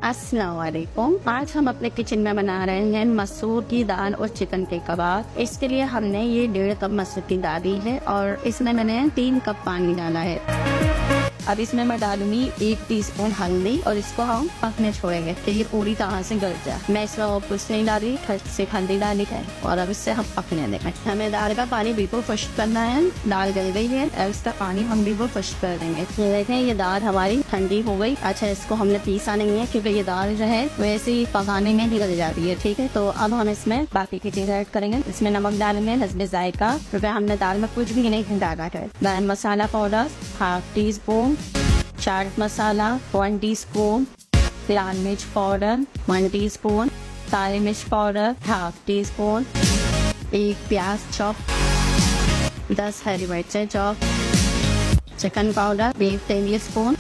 अस्सलाम वालेकुम। आज हम अपने किचन में बना रहे हैं मसूर की दाल और चिकन के कबाब। इसके लिए हमने ये 1.5 कप मसूर की दाल ली है और इसमें मैंने 3 कप पानी डाला है। अब इसमें मैं डालूंगी 1 टीस्पून हल्दी और इसको हम पकने छोड़ेंगे कि ये पूरी तरह से गल जाए। मैं इसमें और कुछ नहीं डाली, सिर्फ हल्दी डाली है और अब इससे हम पकने देंगे। हमें दाल का पानी बिल्कुल खुश्क करना है। दाल गल गई है, अब इसका पानी हम बिल्कुल खुश्क कर देंगे। ये देखें, ये दाल हमारी ठंडी हो गई। अच्छा, इसको हमने पीसा नहीं है क्योंकि ये दाल जो है वैसे ही पकाने में ही गल जाती है। ठीक है, तो अब हम इसमें बाकी की चीजें ऐड करेंगे। इसमें नमक डालेंगे, हस्बे जायका, क्योंकि हमने दाल में कुछ भी नहीं डाला है। गरम मसाला powder 1/2 teaspoon, chaat masala 1 teaspoon, लाल मिर्च पाउडर 1 टीस्पून, काली मिर्च पाउडर 1/2 टीस्पून, 1 प्याज चॉप, 10 हरी मिर्चें chop, chicken powder 1 table spoon,